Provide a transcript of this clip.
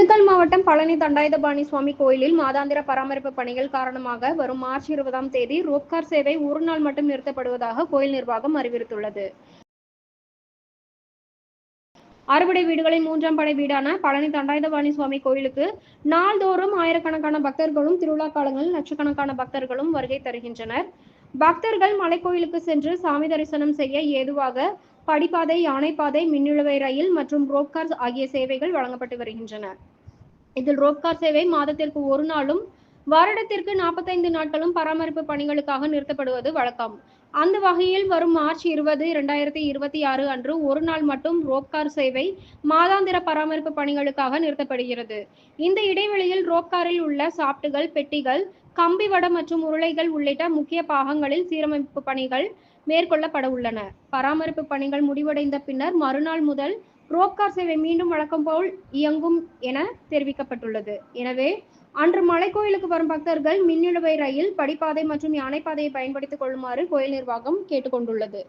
திண்டுக்கல் மாவட்டம் பழனி தண்டாயுதபாணி சுவாமி கோயிலில் மாதாந்திர பராமரிப்பு பணிகள் காரணமாக வரும் மார்ச் 20ஆம் தேதி ரோப்கார் சேவை ஒரு நாள் மட்டும் நிறுத்தப்படுவதாக கோயில் நிர்வாகம் அறிவித்துள்ளது. அறுபடை வீடுகளின் 3ஆம் படை வீடான பழனி தண்டாயுதபாணி சுவாமி கோயிலுக்கு நாள்தோறும் ஆயிரக்கணக்கான பக்தர்களும், திருவிழா காலங்களில் லட்சக்கணக்கான பக்தர்களும் வருகை தருகின்றனர். பக்தர்கள் மலைக்கோயிலுக்கு சென்று சாமி தரிசனம் செய்ய ஏதுவாக படிப்பாதை, யானைப்பாதை, மின்னிழுவை ரயில் மற்றும் ரோப்கார் ஆகிய சேவைகள் வழங்கப்பட்டு வருகின்றன. இதில் ரோப்கார் சேவை மாதத்திற்கு ஒரு நாளும், வருடத்திற்கு 45 நாட்களும் பராமரிப்பு பணிகளுக்காக நிறுத்தப்படுவது வழக்கம். அந்த வகையில் வரும் மார்ச் 20, 2026 அன்று ஒரு நாள் மட்டும் ரோப்கார் சேவை மாதாந்திர பராமரிப்பு பணிகளுக்காக நிறுத்தப்படுகிறது. இந்த இடைவெளியில் ரோப்காரில் உள்ள சாப்ட்டுகள், பெட்டிகள், கம்பிவடம் மற்றும் உருளைகள் உள்ளிட்ட முக்கிய பாகங்களில் சீரமைப்பு பணிகள் மேற்கொள்ளப்பட உள்ளன. பராமரிப்பு பணிகள் முடிவடைந்த பின்னர் மறுநாள் முதல் ரோப்கார் சேவை மீண்டும் வழக்கம் போல் இயங்கும் என தெரிவிக்கப்பட்டுள்ளது. எனவே அன்று மலைக்கோயிலுக்கு வரும் பக்தர்கள் மின்னிழுவை ரயில், படிப்பாதை மற்றும் யானைப்பாதையை பயன்படுத்திக் கொள்ளுமாறு கோயில் நிர்வாகம் கேட்டுக் கொண்டுள்ளது.